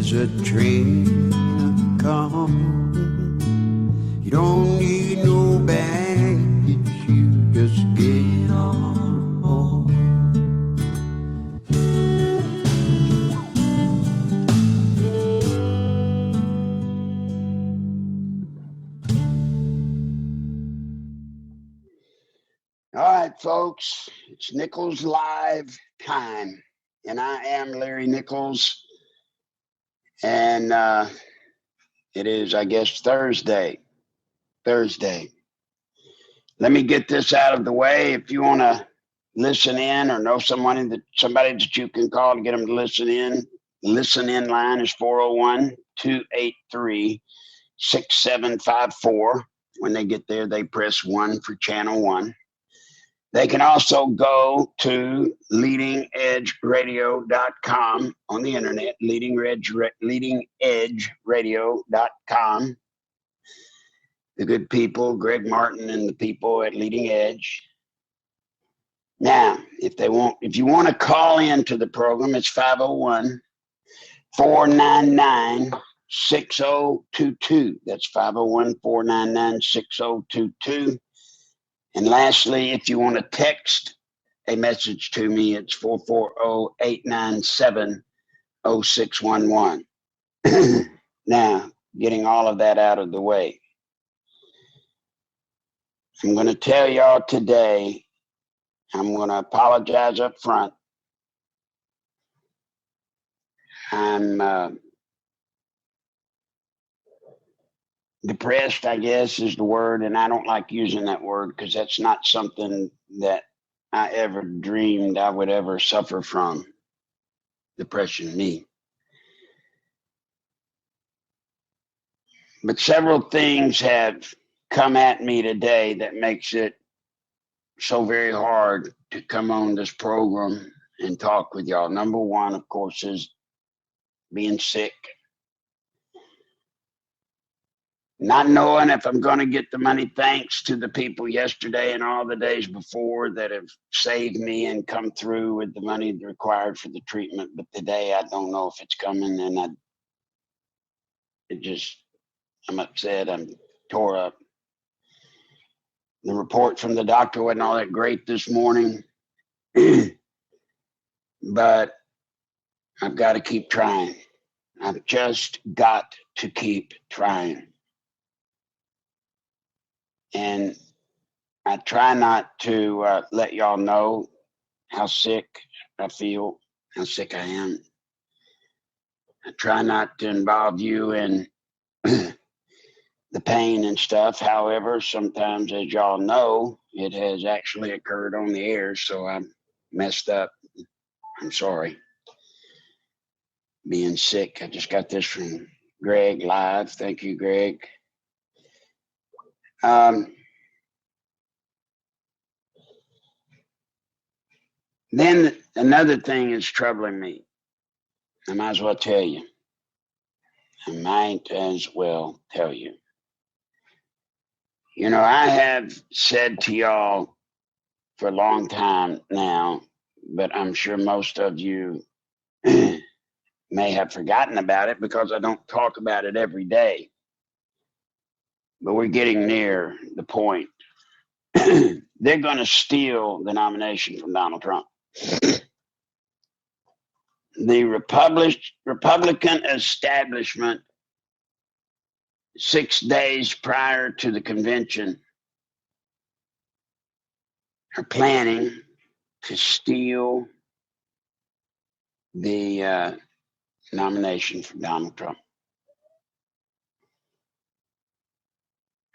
There's a train come. You don't need no baggage, you just get on board. All right, folks, it's Nichols Live time, and I am Larry Nichols, and it is, I guess, Thursday. Let me get this out of the way. If you want to listen in or know somebody that you can call to get them to listen in line is 401-283-6754. When they get there, they press 1 for channel 1. They can also go to leadingedgeradio.com on the internet, leadingedgeradio.com. The good people, Greg Martin and the people at Leading Edge. Now, if you want to call into the program, it's 501-499-6022. That's 501-499-6022. And lastly, if you want to text a message to me, it's 440-897-0611. Now, getting all of that out of the way, I'm going to tell y'all today, I'm going to apologize up front. I'm depressed, I guess, is the word, and I don't like using that word because that's not something that I ever dreamed I would ever suffer from. Depression, me. But several things have come at me today that makes it so very hard to come on this program and talk with y'all. Number one, of course, is being sick. Not knowing if I'm going to get the money, thanks to the people yesterday and all the days before that have saved me and come through with the money required for the treatment. But today, I don't know if it's coming, and I'm upset. I'm tore up. The report from the doctor wasn't all that great this morning, but I've got to keep trying. I've just got to keep trying. And I try not to let y'all know how sick I feel, how sick I am. I try not to involve you in the pain and stuff. However, sometimes, as y'all know, it has actually occurred on the air, so I messed up. I'm sorry. Being sick. I just got this from Greg live. Thank you, Greg. Then another thing is troubling me. I might as well tell you. You know, I have said to y'all for a long time now, but I'm sure most of you may have forgotten about it because I don't talk about it every day. But we're getting near the point. They're going to steal the nomination from Donald Trump. The Republican establishment, 6 days prior to the convention, are planning to steal the nomination from Donald Trump.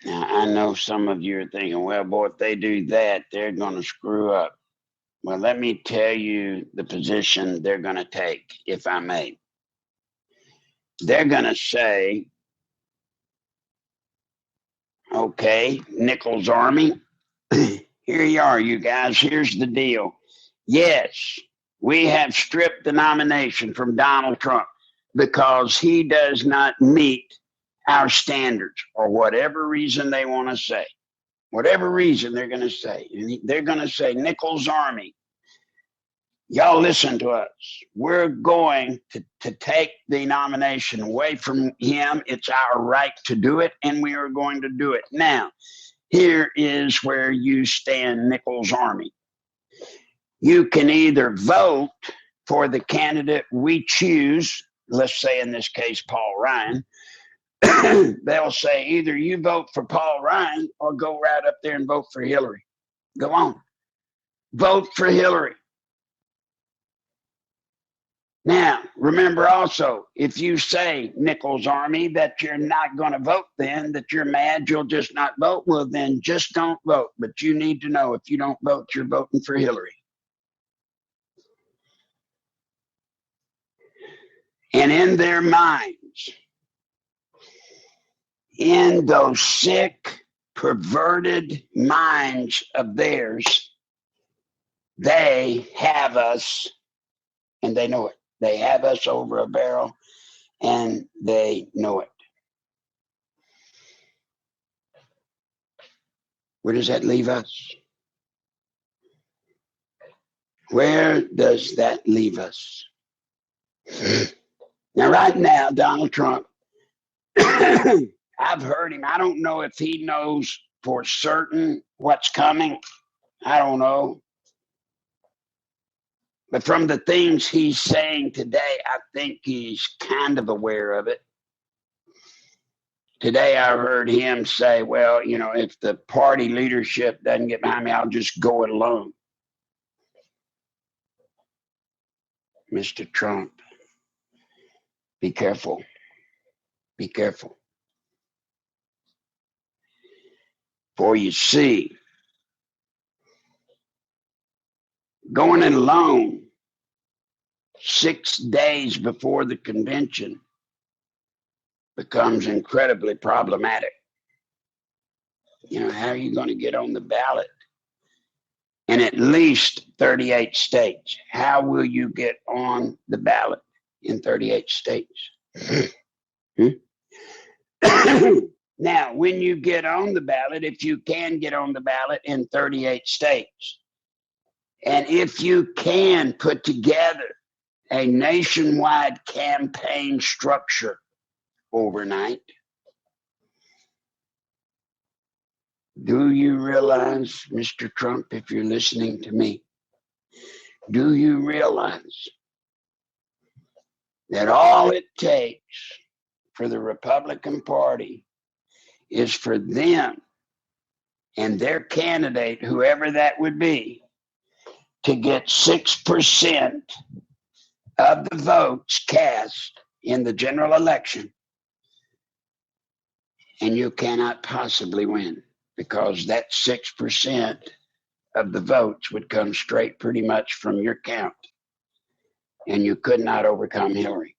Now, I know some of you are thinking, well, boy, if they do that, they're going to screw up. Well, let me tell you the position they're going to take, if I may. They're going to say, okay, Nichols Army, here you are, you guys. Here's the deal. Yes, we have stripped the nomination from Donald Trump because he does not meet our standards, or whatever reason they want to say. Whatever reason they're going to say. And they're going to say, Nichols Army, Y'all listen to us. We're going to take the nomination away from him. It's our right to do it, and we are going to do it. Now, here is where you stand, Nichols Army. You can either vote for the candidate we choose, let's say in this case, Paul Ryan. They'll say either you vote for Paul Ryan or go right up there and vote for Hillary. Go on. Vote for Hillary. Now, remember also, if you say, Nichols Army, that you're not going to vote then, that you're mad, you'll just not vote, well, then just don't vote. But you need to know if you don't vote, you're voting for Hillary. And in their minds, in those sick, perverted minds of theirs, they have us, and they know it. They have us over a barrel, and they know it. Where does that leave us? Where does that leave us? Now, right now, Donald Trump, I've heard him. I don't know if he knows for certain what's coming. I don't know. But from the things he's saying today, I think he's kind of aware of it. Today, I heard him say, well, you know, if the party leadership doesn't get behind me, I'll just go it alone. Mr. Trump, be careful. Be careful. For you see, going it alone 6 days before the convention becomes incredibly problematic. You know, how are you going to get on the ballot in at least 38 states? How will you get on the ballot in 38 states? Now, when you get on the ballot, if you can get on the ballot in 38 states, and if you can put together a nationwide campaign structure overnight, do you realize, Mr. Trump, if you're listening to me, do you realize that all it takes for the Republican Party is for them and their candidate, whoever that would be, to get 6% of the votes cast in the general election, and you cannot possibly win, because that 6% of the votes would come straight pretty much from your count, and you could not overcome Hillary.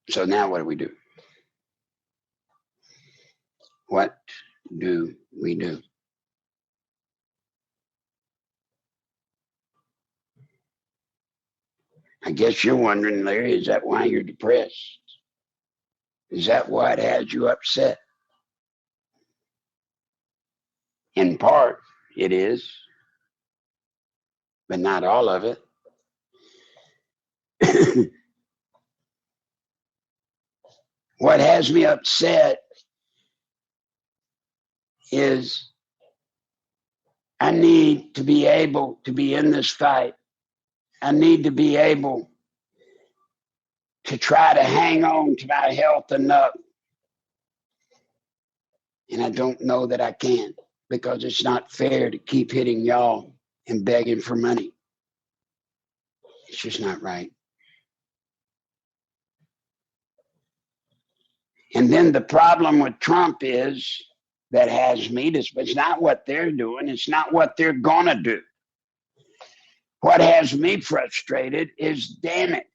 So now what do we do? What do we do? I guess you're wondering, Larry, is that why you're depressed? Is that what has you upset? In part, it is, but not all of it. What has me upset is I need to be able to be in this fight. I need to be able to try to hang on to my health enough. And I don't know that I can, because it's not fair to keep hitting y'all and begging for money. It's just not right. And then the problem with Trump is that has me, it's not what they're doing. It's not what they're going to do. What has me frustrated is, damn it,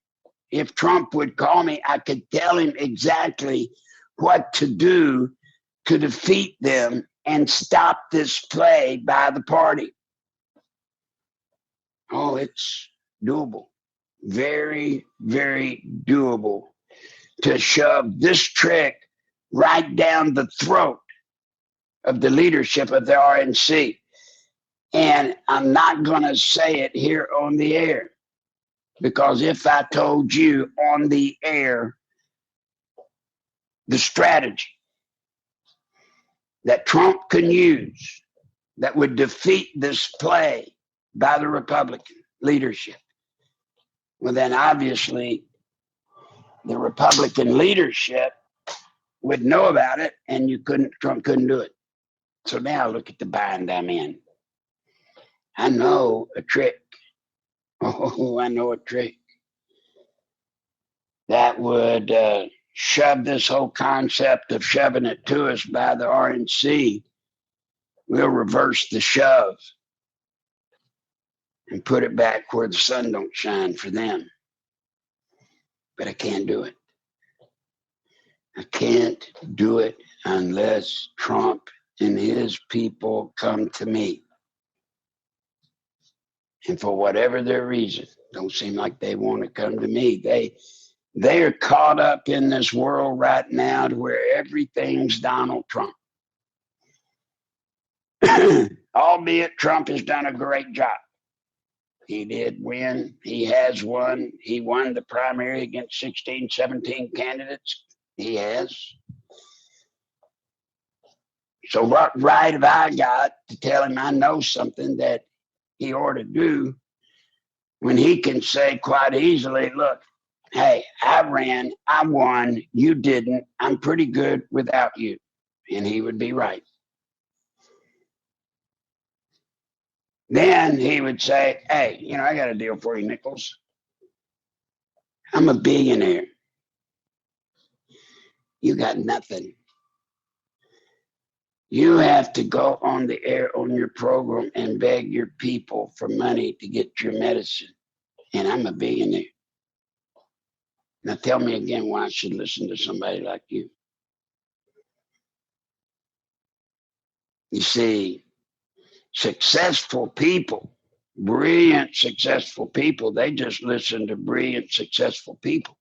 if Trump would call me, I could tell him exactly what to do to defeat them and stop this play by the party. Oh, it's doable. Very, very doable to shove this trick right down the throat of the leadership of the RNC. And I'm not going to say it here on the air, because if I told you on the air the strategy that Trump can use that would defeat this play by the Republican leadership, well, then obviously the Republican leadership would know about it, and Trump couldn't do it. So now look at the bind I'm in. I know a trick. Oh, I know a trick that would shove this whole concept of shoving it to us by the RNC. We'll reverse the shove and put it back where the sun don't shine for them. But I can't do it. I can't do it unless Trump and his people come to me. And for whatever their reason, don't seem like they want to come to me. They are caught up in this world right now to where everything's Donald Trump. Albeit Trump has done a great job. He did win. He has won. He won the primary against 16, 17 candidates. He has. So what right have I got to tell him I know something that he ought to do when he can say quite easily, look, hey, I ran, I won, you didn't, I'm pretty good without you. And he would be right. Then he would say, hey, I got a deal for you, Nichols. I'm a billionaire. You got nothing. You have to go on the air on your program and beg your people for money to get your medicine. And I'm a billionaire. Now tell me again why I should listen to somebody like you. You see, successful people, brilliant, successful people, they just listen to brilliant, successful people.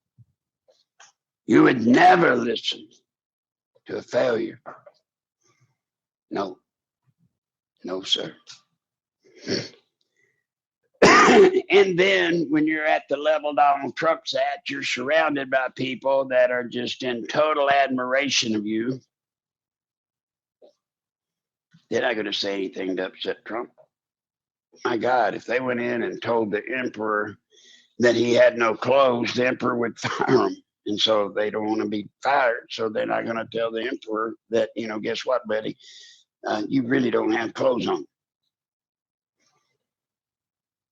You would never listen to a failure. No, sir. And then when you're at the level Donald Trump's at, you're surrounded by people that are just in total admiration of you. They're not going to say anything to upset Trump. My God, if they went in and told the emperor that he had no clothes, the emperor would fire him. And so they don't want to be fired. So they're not going to tell the emperor that, guess what, buddy? You really don't have clothes on.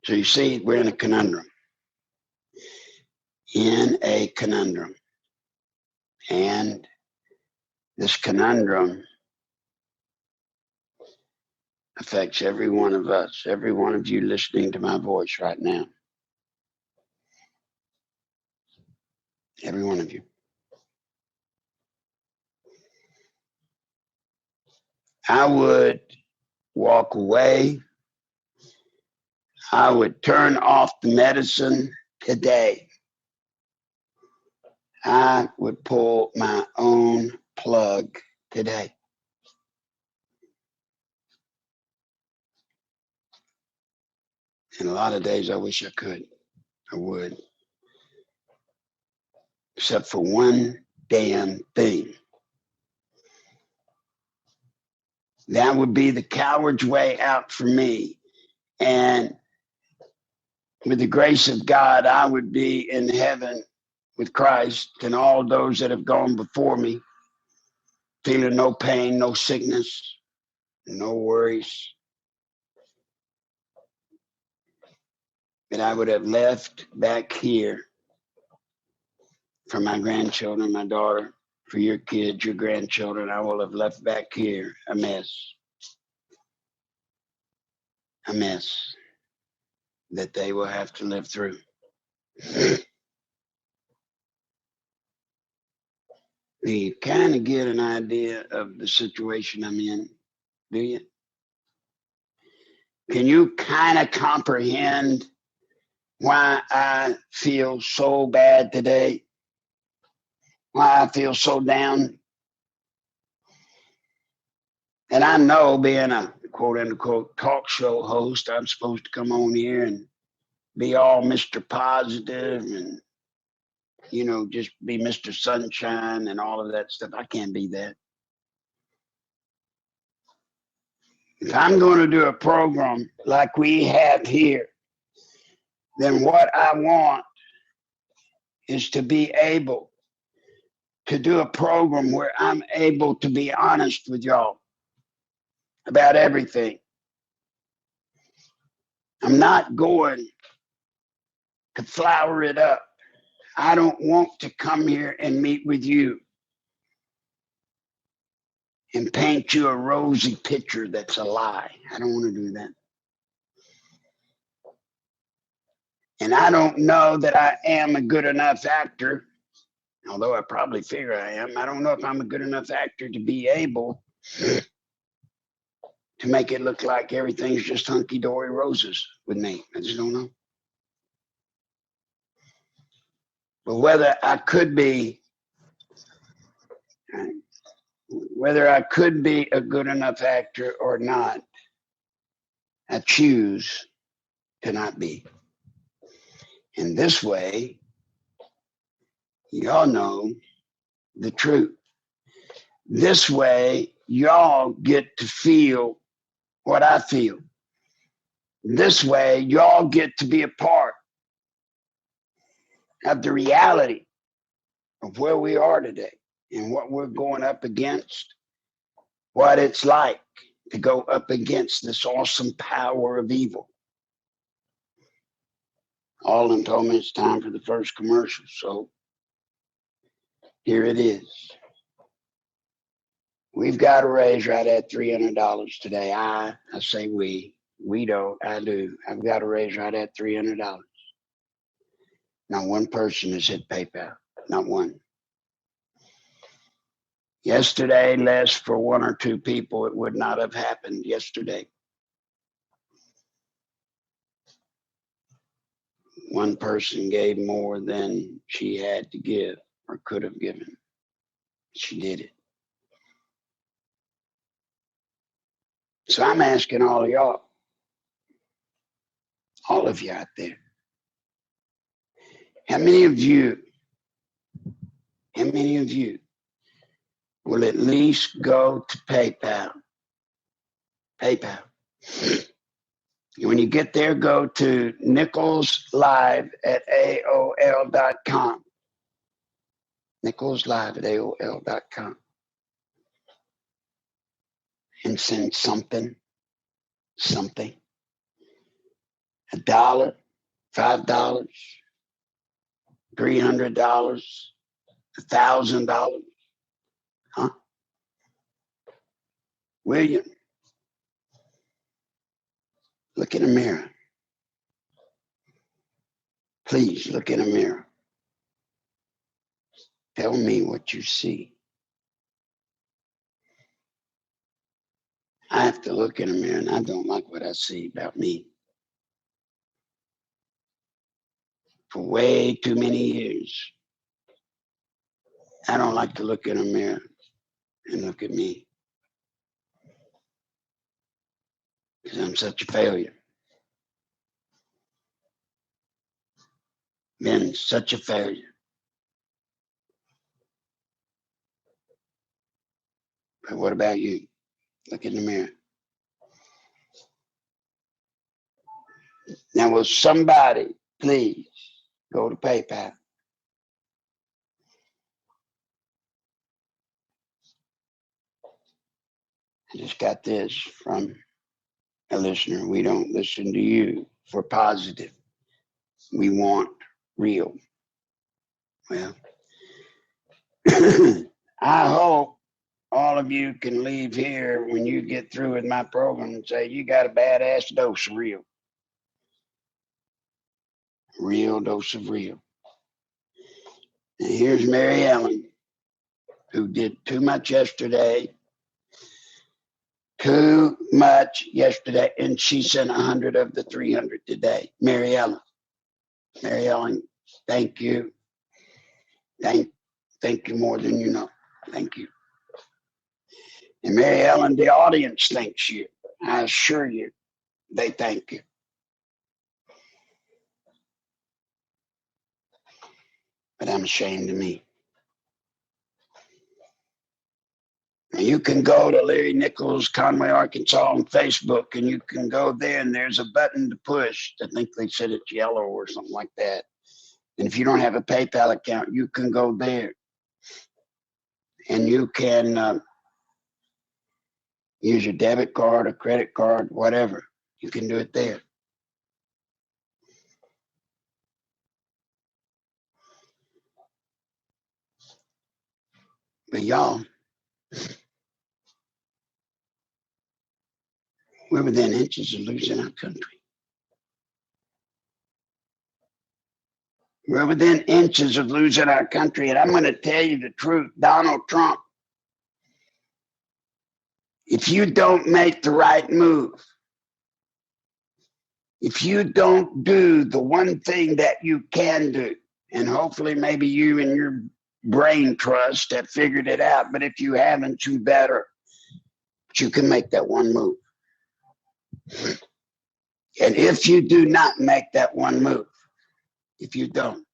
So you see, we're in a conundrum. And this conundrum affects every one of us, every one of you listening to my voice right now. Every one of you. I would walk away. I would turn off the medicine today. I would pull my own plug today. And a lot of days I wish I could. I would. Except for one damn thing. That would be the coward's way out for me. And with the grace of God, I would be in heaven with Christ and all those that have gone before me, feeling no pain, no sickness, no worries. That I would have left back here for my grandchildren, my daughter, for your kids, your grandchildren. I will have left back here a mess. A mess that they will have to live through. You kind of get an idea of the situation I'm in, do you? Can you kind of comprehend why I feel so bad today? Why I feel so down? And I know, being a quote unquote talk show host. I'm supposed to come on here and be all Mr. Positive and, just be Mr. Sunshine and all of that stuff. I can't be that. If I'm going to do a program like we have here, then what I want is to be able to do a program where I'm able to be honest with y'all about everything. I'm not going to flower it up. I don't want to come here and meet with you and paint you a rosy picture that's a lie. I don't want to do that. And I don't know that I am a good enough actor, although I probably figure I am. I don't know if I'm a good enough actor to be able to make it look like everything's just hunky-dory roses with me. I just don't know. But whether I could be a good enough actor or not, I choose to not be. And this way, y'all know the truth. This way, y'all get to feel what I feel. This way, y'all get to be a part of the reality of where we are today and what we're going up against, what it's like to go up against this awesome power of evil. Alden told me it's time for the first commercial, so here it is. We've got a raise right at $300 today. I say we don't, I do. I've got a raise right at $300. Not one person has hit PayPal, not one. Yesterday, less for one or two people, it would not have happened yesterday. One person gave more than she had to give or could have given. She did it. So I'm asking all of y'all, all of you out there, how many of you will at least go to PayPal? PayPal. When you get there, go to Nichols Live at AOL.com. Nichols Live at AOL.com. And send something. $1, $5, $300, $1,000. Huh? William, look in the mirror. Please look in the mirror. Tell me what you see. I have to look in the mirror and I don't like what I see about me. For way too many years, I don't like to look in a mirror and look at me. Because I'm such a failure. Been such a failure. But what about you? Look in the mirror. Now, will somebody please go to PayPal? I just got this from a listener. We don't listen to you for positive. We want real. Well, I hope all of you can leave here when you get through with my program and say, you got a badass dose of real. Real dose of real. And here's Mary Ellen, who did too much yesterday. Too much yesterday. And she sent 100 of the 300 today. Mary Ellen. Mary Ellen, thank you. Thank you more than you know. Thank you. And Mary Ellen, the audience thanks you. I assure you, they thank you. But I'm ashamed of me. And you can go to Larry Nichols, Conway, Arkansas on Facebook, and you can go there, and there's a button to push. I think they said it's yellow or something like that. And if you don't have a PayPal account, you can go there. And you can use your debit card or credit card, whatever. You can do it there. But y'all, we're within inches of losing our country. We're within inches of losing our country. And I'm going to tell you the truth. Donald Trump, if you don't make the right move, if you don't do the one thing that you can do, and hopefully maybe you and your brain trust have figured it out, but if you haven't, you better. But you can make that one move. And if you do not make that one move, if you don't,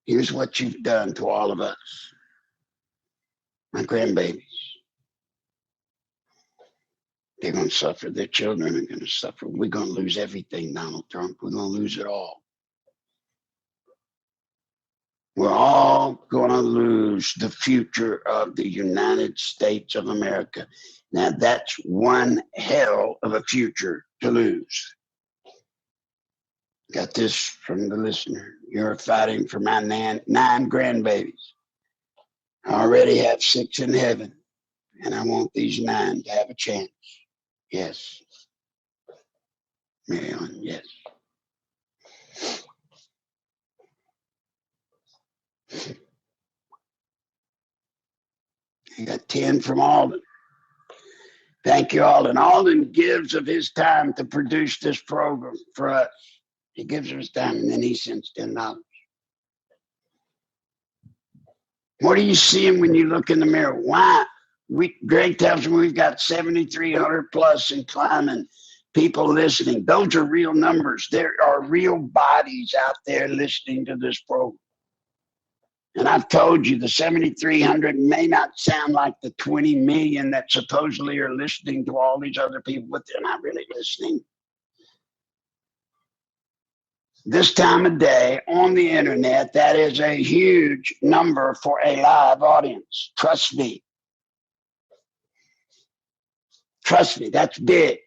here's what you've done to all of us, my grandbabies. They're going to suffer. Their children are going to suffer. We're going to lose everything, Donald Trump. We're going to lose it all. We're all going to lose the future of the United States of America. Now, that's one hell of a future to lose. Got this from the listener. You're fighting for my nine grandbabies. I already have 6 in heaven, and I want these 9 to have a chance. Yes. Mary Ellen, yes. I got 10 from Alden. Thank you, Alden. Alden gives of his time to produce this program for us. He gives of his time, and then he sends $10. What are you seeing when you look in the mirror? Why? Greg tells me we've got 7,300 plus and climbing people listening. Those are real numbers. There are real bodies out there listening to this program. And I've told you the 7,300 may not sound like the 20 million that supposedly are listening to all these other people, but they're not really listening. This time of day on the internet, that is a huge number for a live audience. Trust me. Trust me, that's big.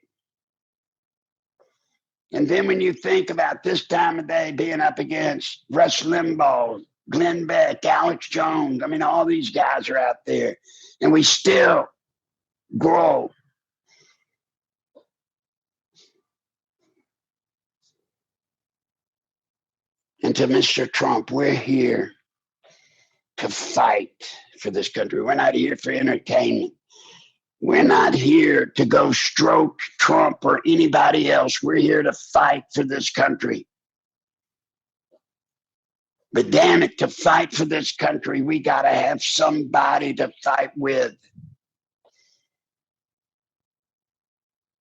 And then when you think about this time of day being up against Rush Limbaugh, Glenn Beck, Alex Jones, I mean, all these guys are out there, and we still grow. And to Mr. Trump, we're here to fight for this country. We're not here for entertainment. We're not here to go stroke Trump or anybody else. We're here to fight for this country. But damn it, to fight for this country, we got to have somebody to fight with.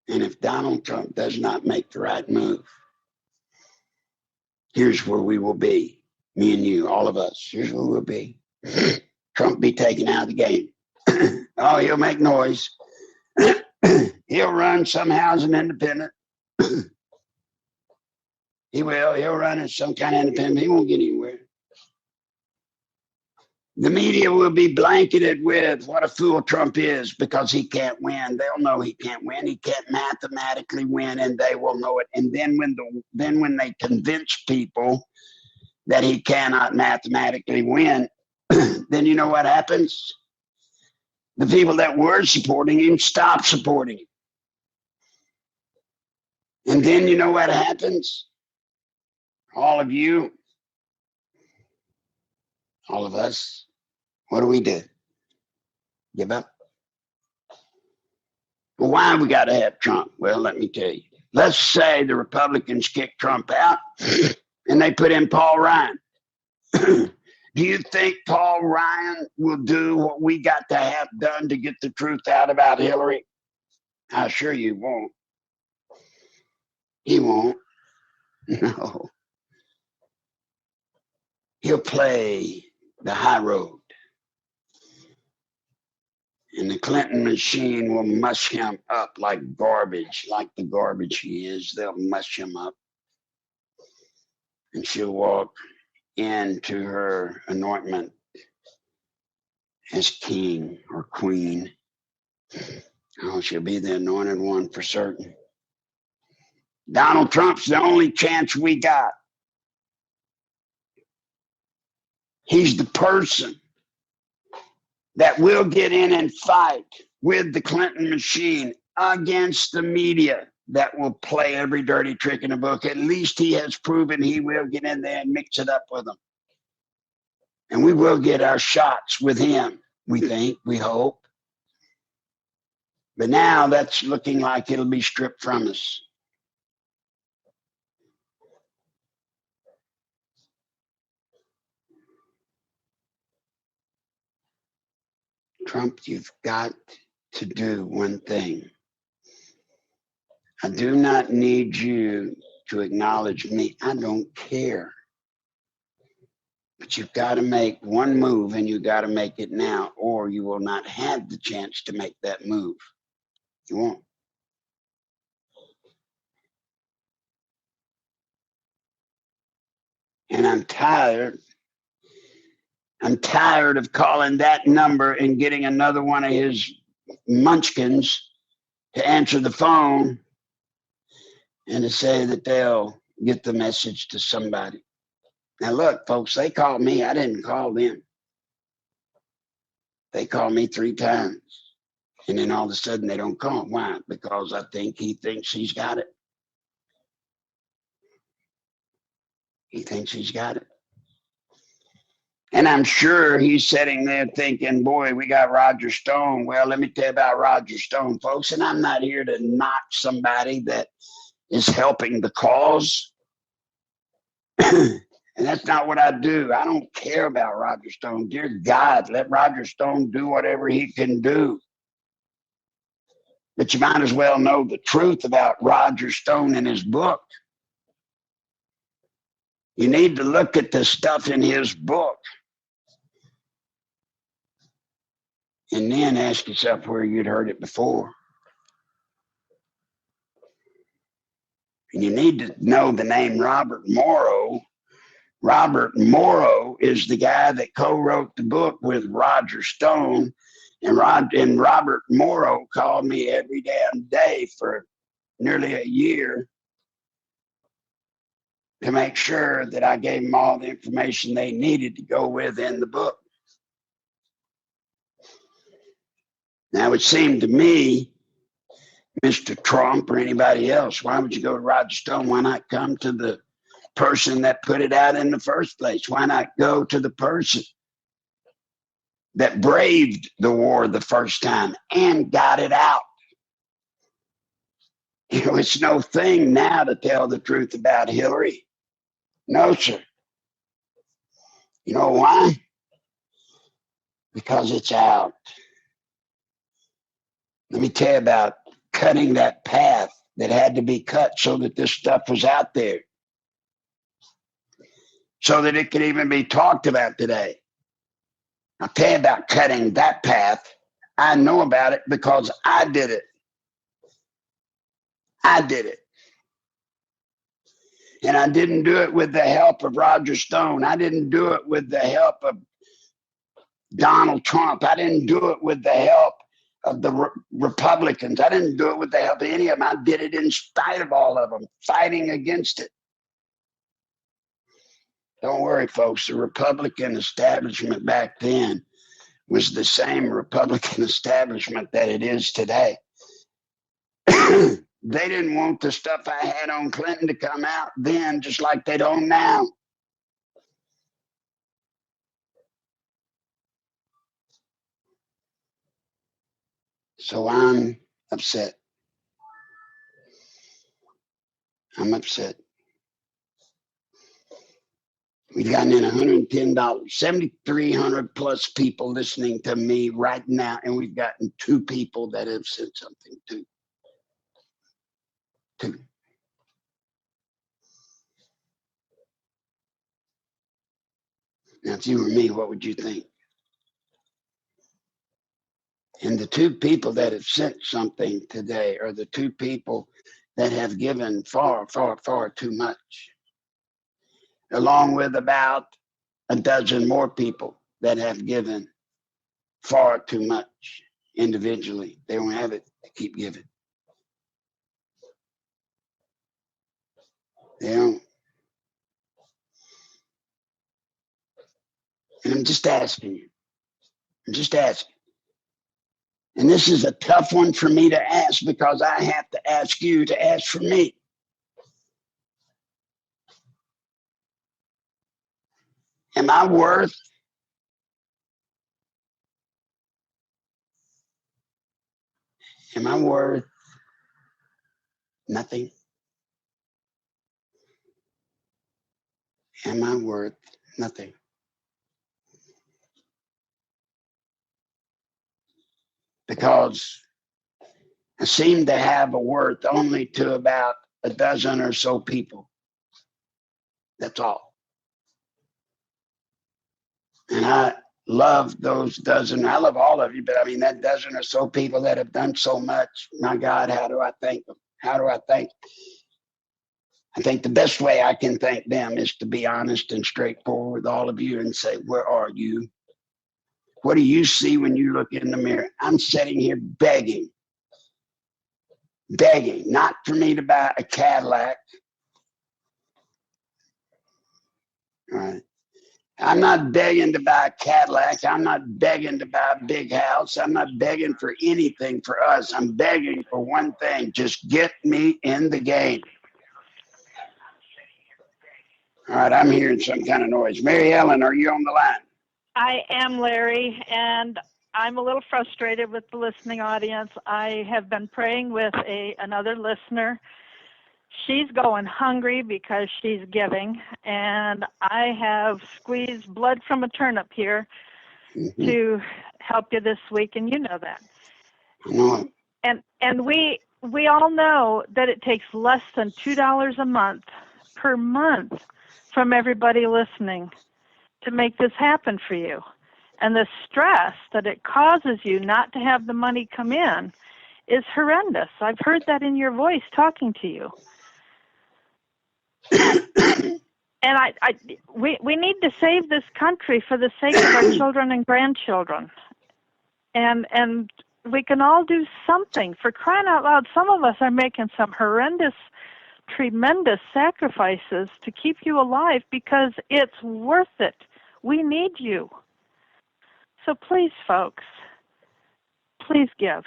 And if Donald Trump does not make the right move, here's where we will be. Me and you, all of us. Here's where we'll be. Trump be taken out of the game. Oh, he'll make noise. He'll run somehow as an independent. He will. He'll run as some kind of independent. He won't get anywhere. The media will be blanketed with what a fool Trump is because he can't win. They'll know he can't win. He can't mathematically win, and they will know it. And then when they convince people that he cannot mathematically win, then you know what happens? The people that were supporting him stop supporting him. And then you know what happens? All of you, all of us, what do? Give up? Well, why we got to have Trump? Well, let me tell you. Let's say the Republicans kick Trump out and they put in Paul Ryan. Do you think Paul Ryan will do what we got to have done to get the truth out about Hillary? I assure you won't. He won't. No. He'll play the high road. And the Clinton machine will mush him up like garbage, like the garbage he is. They'll mush him up. And she'll walk into her anointment as king or queen. Oh, she'll be the anointed one for certain. Donald Trump's the only chance we got. He's the person that will get in and fight with the Clinton machine against the media that will play every dirty trick in the book. At least he has proven he will get in there and mix it up with them. And we will get our shots with him, we think, we hope. But now that's looking like it'll be stripped from us. Trump, you've got to do one thing. I do not need you to acknowledge me. I don't care. But you've got to make one move, and you've got to make it now, or you will not have the chance to make that move. You won't. And I'm tired. I'm tired of calling that number and getting another one of his munchkins to answer the phone and to say that they'll get the message to somebody. Now, look, folks, they called me. I didn't call them. They called me 3 times. And then all of a sudden they don't call. Why? Because I think he thinks he's got it. He thinks he's got it. And I'm sure he's sitting there thinking, boy, we got Roger Stone. Well, let me tell you about Roger Stone, folks. And I'm not here to knock somebody that is helping the cause. And that's not what I do. I don't care about Roger Stone. Dear God, let Roger Stone do whatever he can do. But you might as well know the truth about Roger Stone in his book. You need to look at the stuff in his book and then ask yourself where you'd heard it before. And you need to know the name Robert Morrow. Robert Morrow is the guy that co-wrote the book with Roger Stone. And Robert Morrow called me every damn day for nearly a year to make sure that I gave them all the information they needed to go with in the book. Now, it seemed to me, Mr. Trump or anybody else, why would you go to Roger Stone? Why not come to the person that put it out in the first place? Why not go to the person that braved the war the first time and got it out? You know, it's no thing now to tell the truth about Hillary. No, sir. You know why? Because it's out. Let me tell you about cutting that path that had to be cut so that this stuff was out there, so that it could even be talked about today. I'll tell you about cutting that path. I know about it because I did it. I did it. And I didn't do it with the help of Roger Stone. I didn't do it with the help of Donald Trump. I didn't do it with the help of the Republicans. I didn't do it with the help of any of them. I did it in spite of all of them, fighting against it. Don't worry, folks. The Republican establishment back then was the same Republican establishment that it is today. They didn't want the stuff I had on Clinton to come out then, just like they don't now. So I'm upset. I'm upset. We've gotten in $110, 7,300 plus people listening to me right now, and we've gotten 2 people that have said something too. Two. Now, if you were me, what would you think? And the two people that have sent something today are the two people that have given far, far, far too much, along with about a dozen more people that have given far too much individually. They don't have it to keep giving. They don't. And I'm just asking you. I'm just asking. And this is a tough one for me to ask because I have to ask you to ask for me. Am I worth nothing? Am I worth nothing? Because I seem to have a worth only to about a dozen or so people. That's all. And I love those dozen. I love all of you, but I mean, that dozen or so people that have done so much. My God, how do I thank them? How do I thank them? I think the best way I can thank them is to be honest and straightforward with all of you and say, where are you? What do you see when you look in the mirror? I'm sitting here begging, not for me to buy a Cadillac. All right. I'm not begging to buy a Cadillac. I'm not begging to buy a big house. I'm not begging for anything for us. I'm begging for one thing. Just get me in the game. All right, I'm hearing some kind of noise. Mary Ellen, are you on the line? I am, Larry, and I'm a little frustrated with the listening audience. I have been praying with another listener. She's going hungry because she's giving, and I have squeezed blood from a turnip here to help you this week, and you know that. I know it. And we all know that it takes less than $2 a month per month from everybody listening to make this happen for you. And the stress that it causes you not to have the money come in is horrendous. I've heard that in your voice talking to you. And we need to save this country for the sake of our children and grandchildren. And we can all do something. For crying out loud, some of us are making some horrendous, tremendous sacrifices to keep you alive because it's worth it. We need you. So please, folks, please give.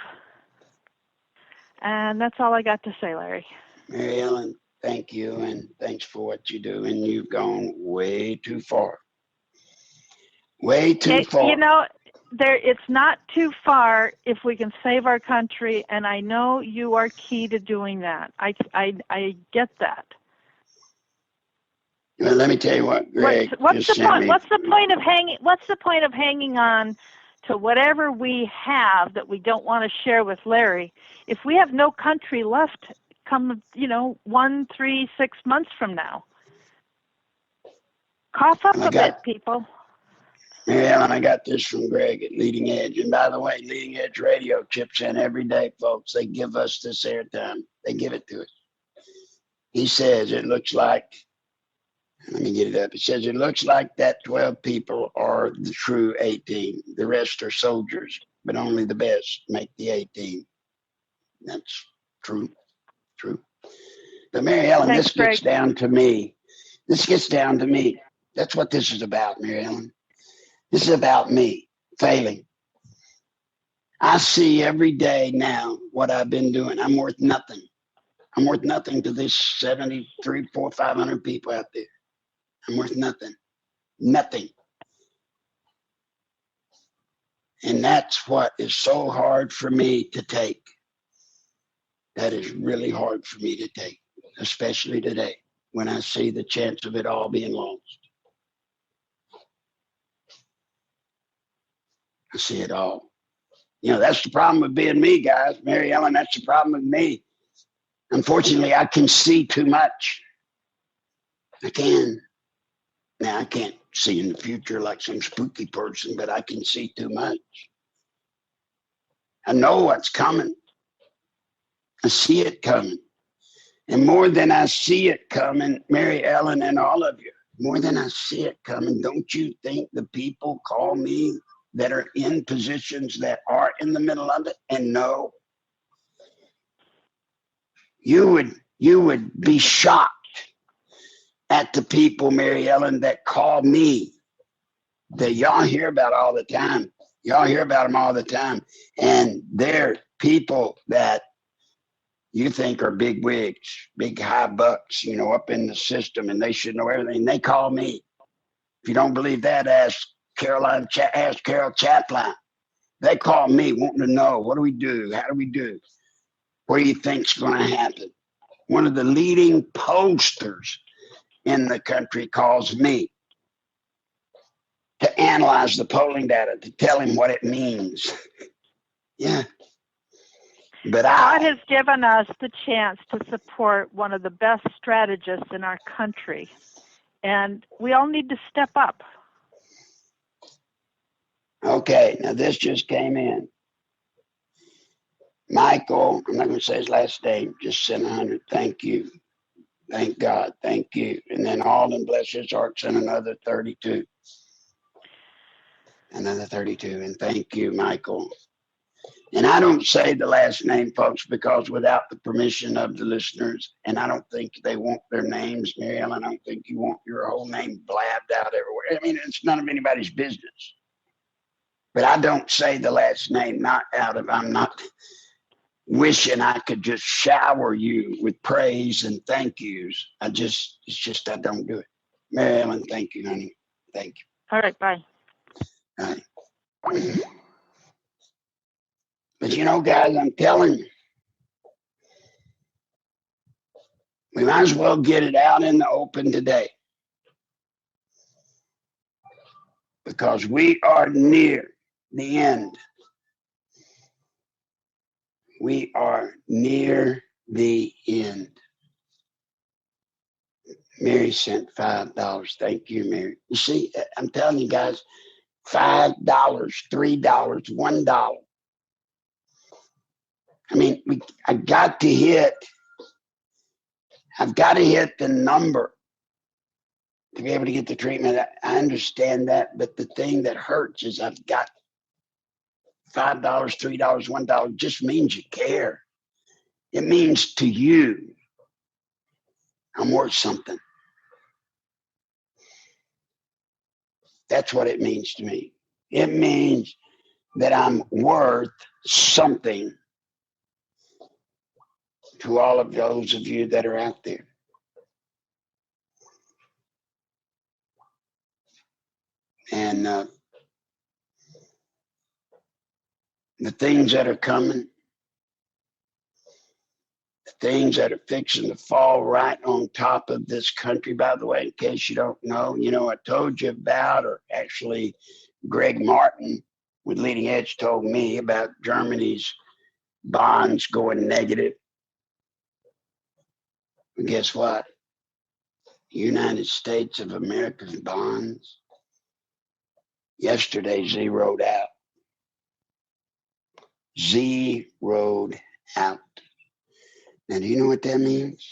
And that's all I got to say, Larry. Mary Ellen, thank you, and thanks for what you do. And you've gone way too far. Way too far. You know, it's not too far if we can save our country, and I know you are key to doing that. I get that. Well, let me tell you what, Greg. What's the point of hanging on to whatever we have that we don't want to share with Larry if we have no country left come 1, 3, 6 months from now? Cough up a bit, people. Mary Ellen, I got this from Greg at Leading Edge. And by the way, Leading Edge Radio chips in every day, folks. They give us this airtime. They give it to us. He says it looks like, let me get it up. It says it looks like that 12 people are the true 18. The rest are soldiers, but only the best make the 18. That's true. True. But Mary Ellen, Thanks, this gets down to me. This gets down to me. That's what this is about, Mary Ellen. This is about me failing. I see every day now what I've been doing. I'm worth nothing. I'm worth nothing to this 73, 400, 500 people out there. I'm worth nothing. Nothing. And that's what is so hard for me to take. That is really hard for me to take, especially today when I see the chance of it all being lost. I see it all. That's the problem with being me, guys. Mary Ellen, that's the problem with me. Unfortunately, I can see too much. I can. Now, I can't see in the future like some spooky person, but I can see too much. I know what's coming. I see it coming. And more than I see it coming, Mary Ellen and all of you, more than I see it coming, don't you think the people call me that are in positions that are in the middle of it and know? You would be shocked at the people, Mary Ellen, that call me, that y'all hear about all the time. Y'all hear about them all the time. And they're people that you think are big wigs, big high bucks, you know, up in the system, and they should know everything. They call me. If you don't believe that, ask Carol Chaplin. They call me wanting to know, what do we do? How do we do? What do you think's going to happen? One of the leading pollsters in the country calls me to analyze the polling data, to tell him what it means. Yeah. But God has given us the chance to support one of the best strategists in our country, and we all need to step up. Okay, now this just came in. Michael, I'm not going to say his last name, just sent 100. Thank you. Thank God. Thank you. And then Alden, bless his heart, sent another 32. Another 32. And thank you, Michael. And I don't say the last name, folks, because without the permission of the listeners, and I don't think they want their names, Mary Ellen, I don't think you want your whole name blabbed out everywhere. I mean, it's none of anybody's business. But I don't say the last name, not out of, I'm not wishing I could just shower you with praise and thank yous. It's just I don't do it. Mary Ellen, thank you, honey. Thank you. All right, bye. All right. But you know, guys, I'm telling you, we might as well get it out in the open today, because we are near the end. We are near the end. Mary sent $5. Thank you, Mary. You see, I'm telling you guys, $5, $3, $1. I mean, I've got to hit the number to be able to get the treatment. I understand that, but the thing that hurts is I've got $5, $3, $1 just means you care. It means to you, I'm worth something. That's what it means to me. It means that I'm worth something to all of those of you that are out there. And the things that are coming, the things that are fixing to fall right on top of this country, by the way, in case you don't know, you know, I told you about, or actually Greg Martin with Leading Edge told me about Germany's bonds going negative. And guess what? United States of America's bonds yesterday zeroed out. Zeroed out. Now, do you know what that means?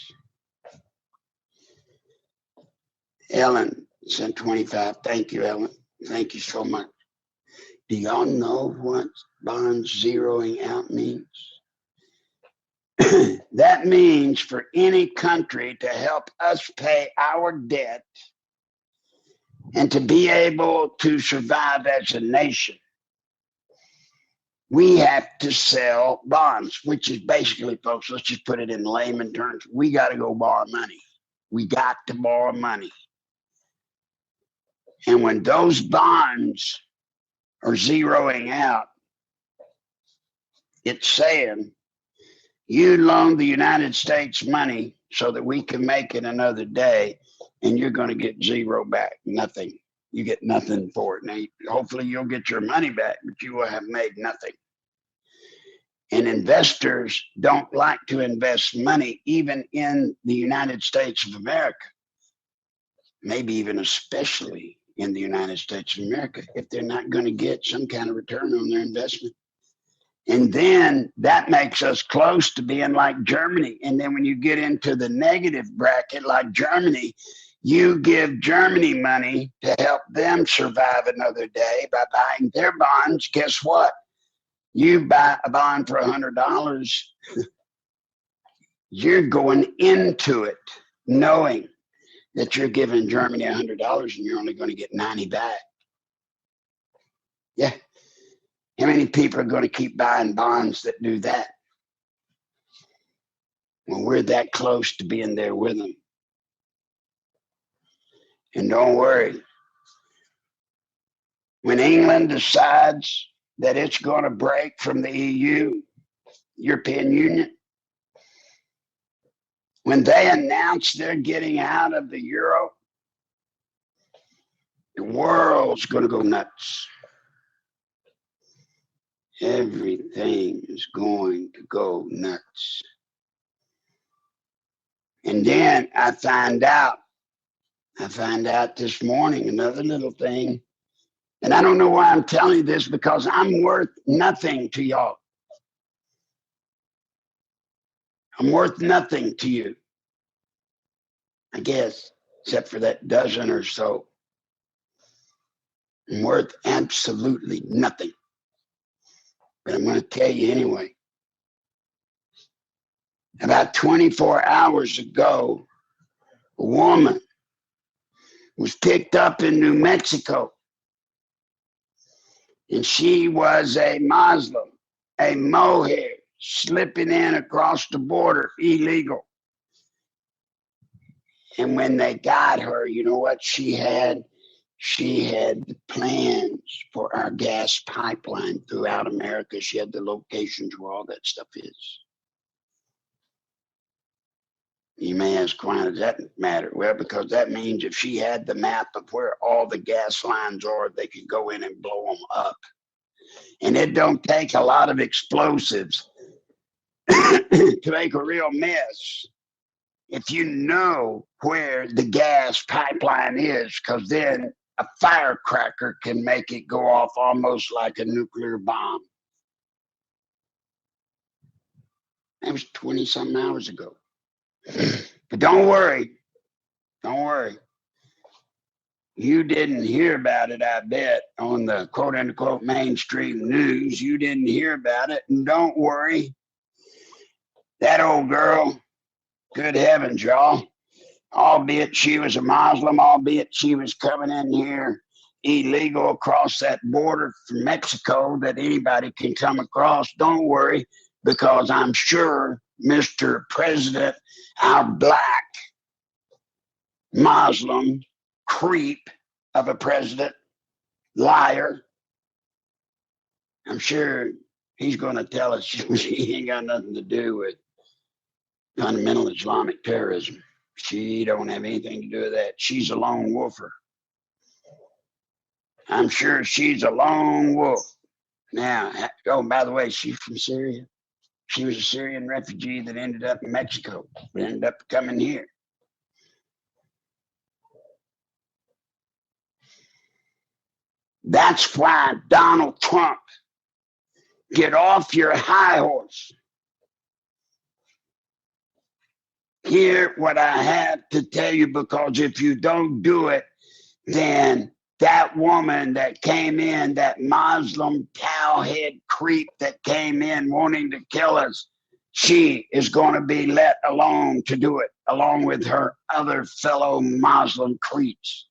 Ellen sent 25. Thank you, Ellen. Thank you so much. Do y'all know what bonds zeroing out means? That means for any country to help us pay our debt and to be able to survive as a nation, we have to sell bonds, which is basically, folks, let's just put it in layman terms, we got to go borrow money. We got to borrow money. And when those bonds are zeroing out, it's saying, you loan the United States money so that we can make it another day, and you're going to get zero back, nothing. You get nothing for it. Now, hopefully you'll get your money back, but you will have made nothing. And investors don't like to invest money, even in the United States of America, maybe even especially in the United States of America, if they're not going to get some kind of return on their investment. And then that makes us close to being like Germany. And then when you get into the negative bracket, like Germany, you give Germany money to help them survive another day by buying their bonds. Guess what? You buy a bond for $100, you're going into it knowing that you're giving Germany $100 and you're only going to get 90 back. Yeah. How many people are going to keep buying bonds that do that? When we're that close to being there with them. And don't worry. When England decides that it's going to break from the EU, European Union, when they announce they're getting out of the euro, the world's going to go nuts. Everything is going to go nuts. And then I find out this morning another little thing. And I don't know why I'm telling you this, because I'm worth nothing to y'all. I'm worth nothing to you, I guess, except for that dozen or so. I'm worth absolutely nothing. But I'm going to tell you anyway. About 24 hours ago, a woman was picked up in New Mexico. And she was a Muslim, a mohair, slipping in across the border, illegal. And when they got her, you know what she had? She had the plans for our gas pipeline throughout America. She had the locations where all that stuff is. You may ask, why does that matter? Well, because that means if she had the map of where all the gas lines are, they could go in and blow them up. And it don't take a lot of explosives to make a real mess if you know where the gas pipeline is, because then a firecracker can make it go off almost like a nuclear bomb. That was 20-something hours ago. But don't worry. Don't worry. You didn't hear about it, I bet, on the quote-unquote mainstream news. You didn't hear about it. And don't worry. That old girl, good heavens, y'all, albeit she was a Muslim, albeit she was coming in here illegal across that border from Mexico that anybody can come across. Don't worry, because I'm sure Mr. President, our black Muslim creep of a president, liar, I'm sure he's going to tell us she ain't got nothing to do with fundamental Islamic terrorism. She don't have anything to do with that. She's a lone wolfer. I'm sure she's a lone wolf. Now, oh, by the way, she's from Syria. She was a Syrian refugee that ended up in Mexico, but ended up coming here. That's why Donald Trump, get off your high horse. Hear what I have to tell you, because if you don't do it, then that woman that came in, that Muslim cowhead creep that came in wanting to kill us, she is going to be let alone to do it, along with her other fellow Muslim creeps.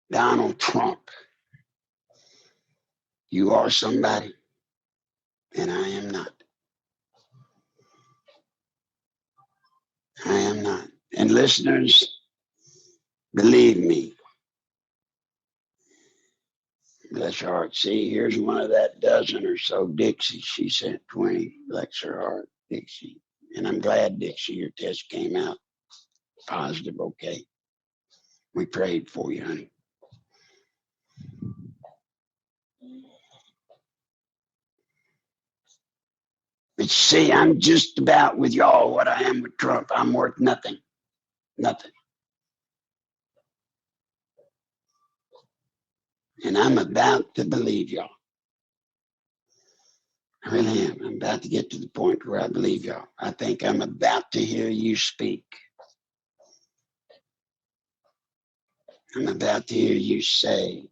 Donald Trump, you are somebody, and I am not. I am not. And listeners, believe me, bless her heart. See, here's one of that dozen or so. Dixie, she sent 20. Bless her heart, Dixie. And I'm glad, Dixie, your test came out positive, okay? We prayed for you, honey. But see, I'm just about with y'all what I am with Trump. I'm worth nothing. Nothing. And I'm about to believe y'all. I really am. I'm about to get to the point where I believe y'all. I think I'm about to hear you speak. I'm about to hear you say,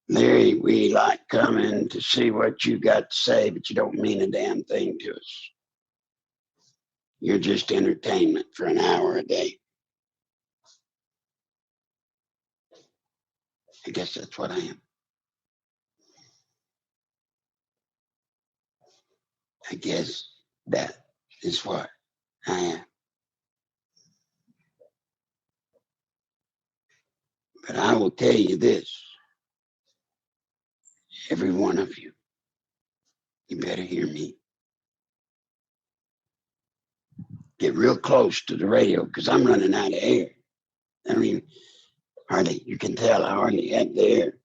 Larry, we like coming to see what you got to say, but you don't mean a damn thing to us. You're just entertainment for an hour a day. I guess that's what I am. I guess that is what I am. But I will tell you this, every one of you, you better hear me. Get real close to the radio because I'm running out of air. I mean, hardly, you can tell I hardly have the air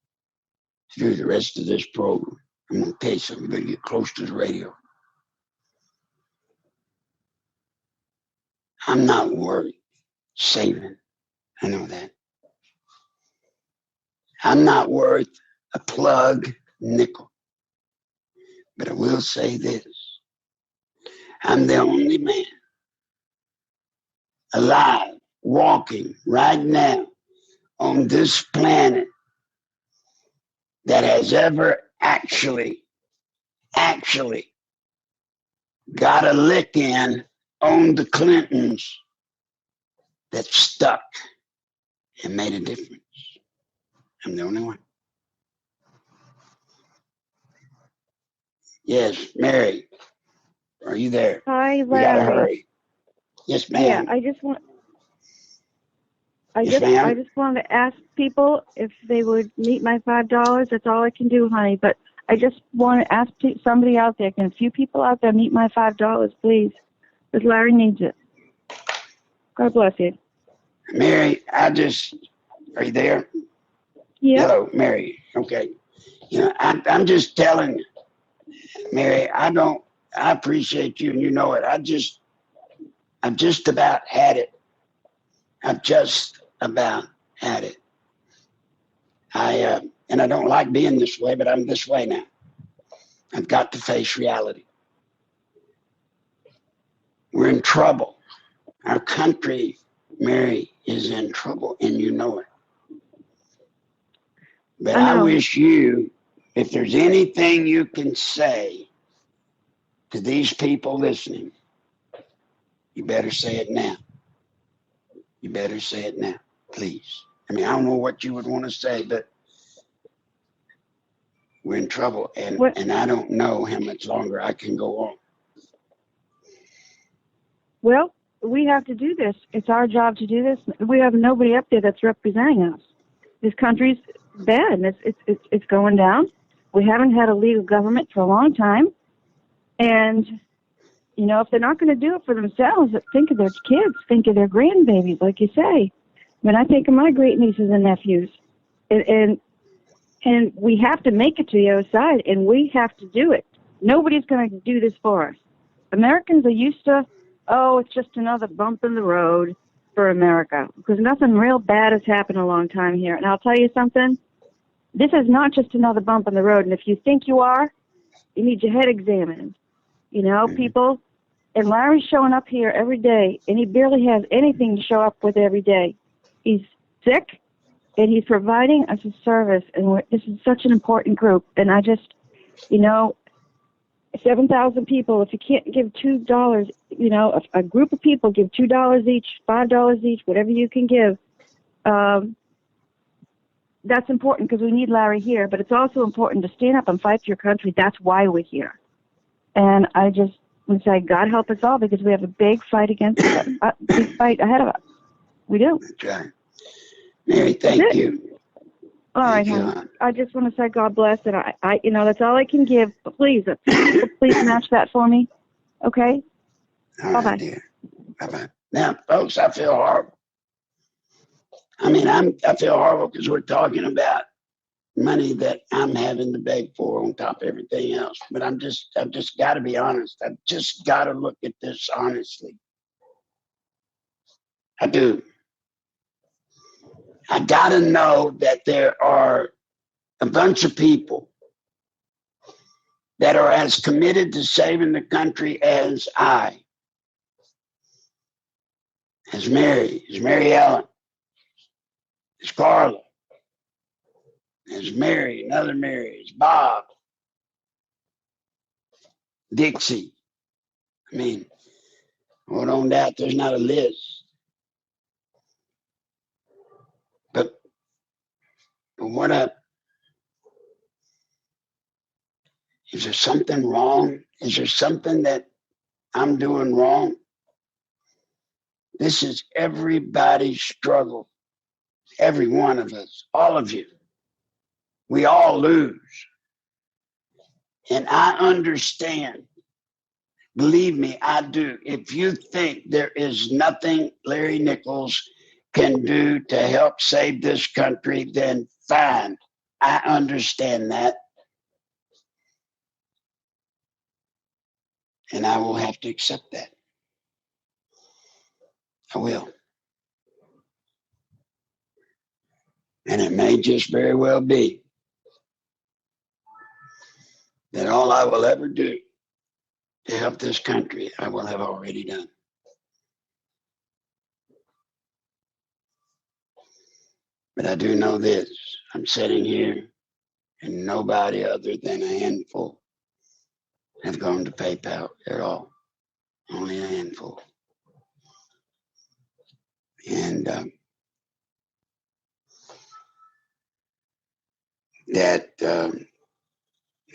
to do the rest of this program. I'm going to tell you something, you better get close to the radio. I'm not worried saving. I know that. I'm not worth a plug nickel. But I will say this. I'm the only man alive, walking right now on this planet that has ever actually got a lick in on the Clintons that stuck and made a difference. I'm the only one. Yes, Mary, are you there? Hi, Larry. We gotta hurry. Yes, ma'am. Yeah, I just wanted to ask people if they would meet my $5. That's all I can do, honey. But I just want to ask somebody out there, can a few people out there meet my $5, please? Because Larry needs it. God bless you. Mary, are you there? Yeah. Hello, Mary. Okay. You know, I'm just telling you, Mary, I appreciate you and you know it. I've just about had it. I've just about had it. And I don't like being this way, but I'm this way now. I've got to face reality. We're in trouble. Our country, Mary, is in trouble, and you know it. But I wish you, if there's anything you can say to these people listening, you better say it now. You better say it now, please. I mean, I don't know what you would want to say, but we're in trouble, and I don't know how much longer I can go on. Well, we have to do this. It's our job to do this. We have nobody up there that's representing us. This country's bad. It's going down. We haven't had a legal government for a long time. And, you know, if they're not going to do it for themselves, think of their kids, think of their grandbabies, like you say. When I think of my great nieces and nephews, and we have to make it to the other side, and we have to do it. Nobody's going to do this for us. Americans are used to, it's just another bump in the road for America, because nothing real bad has happened in a long time here. And I'll tell you something, this is not just another bump in the road. And if you think you are, you need your head examined. You know, people, and Larry's showing up here every day, and he barely has anything to show up with every day. He's sick, and he's providing us a service, and this is such an important group. And I just, you know, 7,000 people, if you can't give $2, you know, if a group of people give $2 each, $5 each, whatever you can give, that's important because we need Larry here, but it's also important to stand up and fight for your country. That's why we're here. And I just would say, God help us all, because we have a big fight against big fight ahead of us. We do. That's right. Mary, thank you. All right, honey. I just want to say God bless, and I, you know, that's all I can give. But please match that for me, okay? All right, dear. Bye-bye. Now, folks, I feel horrible. I mean, I feel horrible because we're talking about money that I'm having to beg for on top of everything else. But I've just got to be honest. I've just got to look at this honestly. I do. I got to know that there are a bunch of people that are as committed to saving the country as I, as Mary Ellen, as Carla, as Mary, another Mary, as Bob, Dixie. I mean, hold on that, there's not a list. But what is there something wrong? Is there something that I'm doing wrong? This is everybody's struggle. Every one of us, all of you. We all lose. And I understand. Believe me, I do. If you think there is nothing Larry Nichols can do to help save this country, then fine. I understand that. And I will have to accept that. I will. And it may just very well be that all I will ever do to help this country, I will have already done. But I do know this. I'm sitting here and nobody other than a handful have gone to PayPal at all. Only a handful. And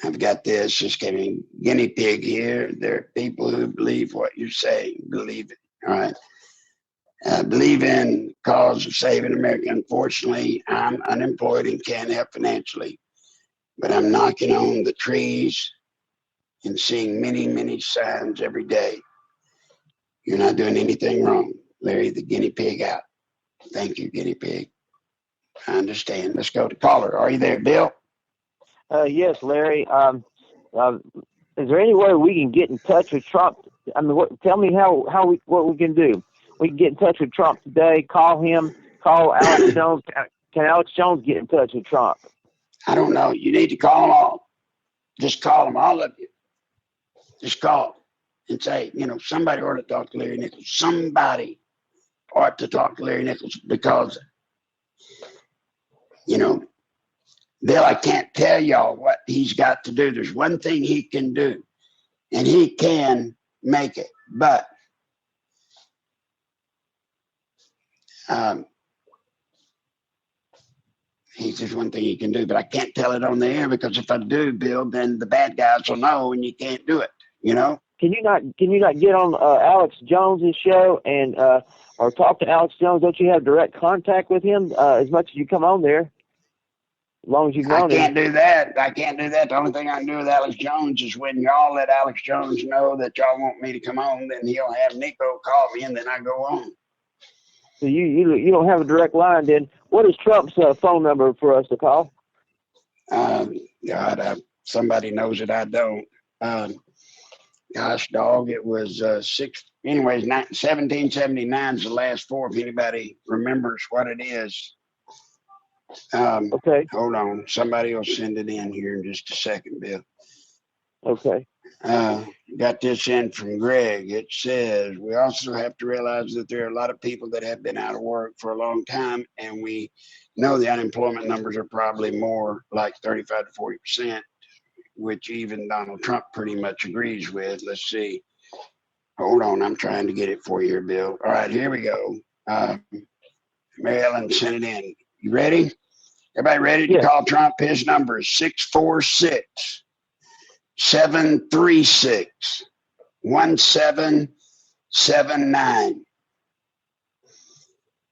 I've got this, just getting guinea pig here. There are people who believe what you say, believe it, all right? Believe in the cause of saving America. Unfortunately, I'm unemployed and can't help financially, but I'm knocking on the trees and seeing many, many signs every day. You're not doing anything wrong. Larry, the guinea pig out. Thank you, guinea pig. I understand. Let's go to caller. Are you there, Bill? Yes, Larry. Is there any way we can get in touch with Trump? I mean, tell me what we can do. We can get in touch with Trump today. Call him. Call Alex Jones. Can Alex Jones get in touch with Trump? I don't know. You need to call them all. Just call them, all of you. Just call and say, somebody ought to talk to Larry Nichols. Somebody ought to talk to Larry Nichols because, Bill, I can't tell y'all what he's got to do. There's one thing he can do, and he can make it. But there's one thing he can do, but I can't tell it on the air because if I do, Bill, then the bad guys will know, and you can't do it. Can you not get on Alex Jones's show and or talk to Alex Jones? Don't you have direct contact with him as much as you come on there? As long as you've known him. I can't do that. The only thing I can do with Alex Jones is when y'all let Alex Jones know that y'all want me to come on, then he'll have Nico call me, and then I go on. So you don't have a direct line then. What is Trump's phone number for us to call? God, somebody knows it. I don't. Gosh, dog, it was 1779 is the last four, if anybody remembers what it is. Okay. Hold on. Somebody will send it in here in just a second, Bill. Okay. Got this in from Greg. It says, we also have to realize that there are a lot of people that have been out of work for a long time, and we know the unemployment numbers are probably more like 35 to 40%, which even Donald Trump pretty much agrees with. Let's see. Hold on. I'm trying to get it for you here, Bill. All right, here we go. Mary Ellen sent it in. You ready? Everybody ready to call Trump? His number is 646-736-1779.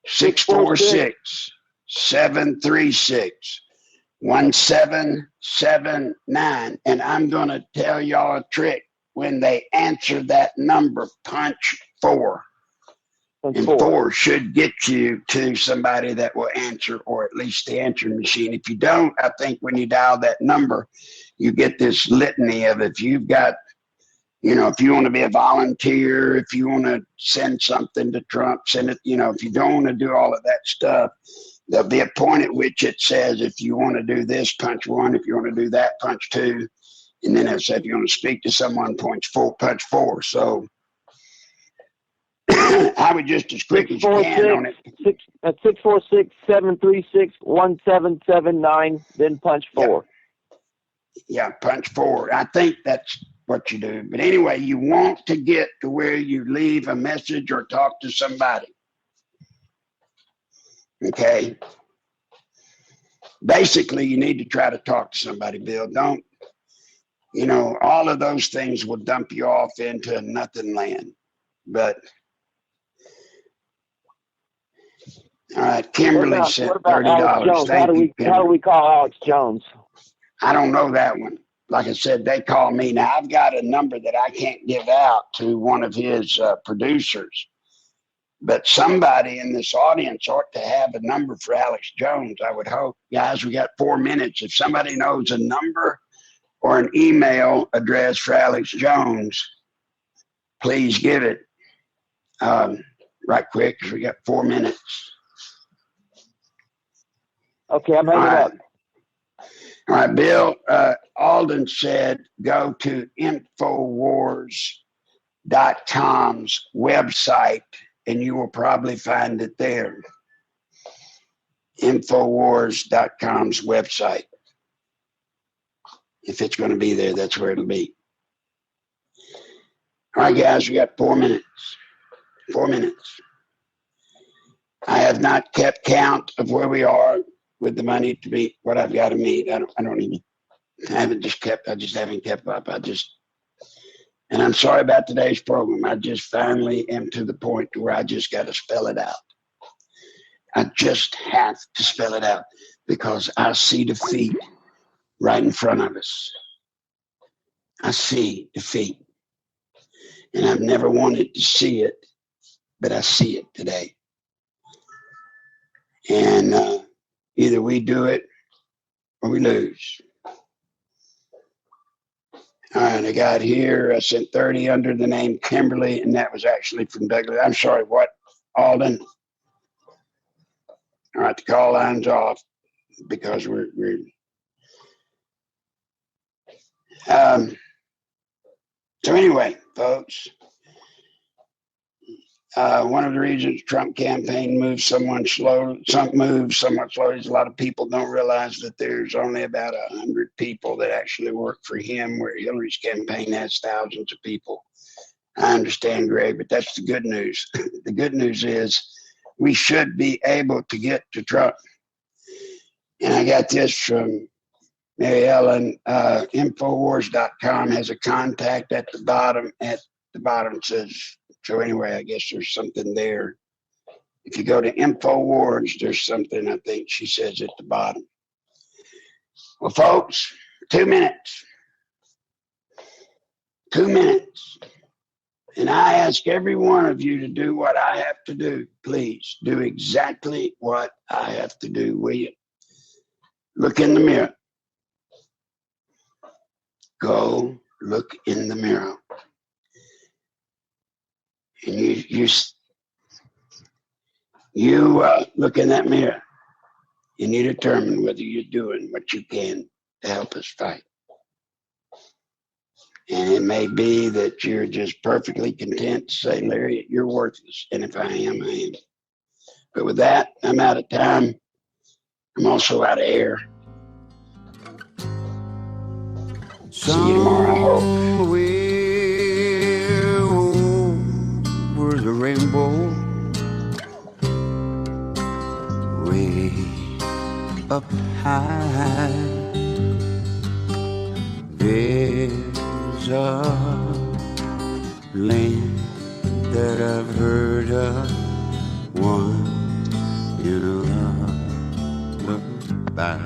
646-736-1779. And I'm going to tell y'all a trick. When they answer that number, punch 4. And four should get you to somebody that will answer, or at least the answering machine. If you don't, I think when you dial that number, you get this litany of, if you've got, if you want to be a volunteer, if you want to send something to Trump, send it, if you don't want to do all of that stuff, there'll be a point at which it says, if you want to do this, punch 1. If you want to do that, punch 2. And then it says, if you want to speak to someone, punch 4. So I would just as quick as you can on it. 646-736-1779, then punch 4. Yeah, punch 4. I think that's what you do. But anyway, you want to get to where you leave a message or talk to somebody. Okay? Basically, you need to try to talk to somebody, Bill. Don't, all of those things will dump you off into nothing land. But all right, Kimberly sent $30. Thank you, how do we call Alex Jones? I don't know that one. Like I said, they call me. Now, I've got a number that I can't give out to one of his producers. But somebody in this audience ought to have a number for Alex Jones, I would hope. Guys, we got 4 minutes. If somebody knows a number or an email address for Alex Jones, please give it right quick, because we got 4 minutes. Okay, I'm hanging up. All right, Bill. Alden said go to Infowars.com's website, and you will probably find it there. Infowars.com's website. If it's going to be there, that's where it'll be. All right, guys, we got 4 minutes. 4 minutes. I have not kept count of where we are with the money to meet what I've got to meet. I just haven't kept up. And I'm sorry about today's program. I just finally am to the point where I just got to spell it out. I just have to spell it out, because I see defeat right in front of us. I see defeat. And I've never wanted to see it, but I see it today. And either we do it or we lose. All right, I got here, I sent 30 under the name Kimberly, and that was actually from Douglas. I'm sorry, what, Alden? All right, the call line's off because we're so anyway, folks, one of the reasons Trump campaign moves somewhat slowly is a lot of people don't realize that there's only about 100 people that actually work for him, where Hillary's campaign has thousands of people. I understand, Greg, but that's the good news. The good news is we should be able to get to Trump. And I got this from Mary Ellen. Infowars.com has a contact at the bottom. At the bottom says, so anyway, I guess there's something there. If you go to Infowars, there's something, I think she says at the bottom. Well, folks, 2 minutes. 2 minutes. And I ask every one of you to do what I have to do. Please do exactly what I have to do, will you? Look in the mirror. Go look in the mirror. And you look in that mirror, and you determine whether you're doing what you can to help us fight. And it may be that you're just perfectly content to say, Larry, you're worthless. And if I am, I am. But with that, I'm out of time. I'm also out of air. See you tomorrow, I hope. Over the rainbow, way up high, there's a land that I've heard of, one in a lullaby.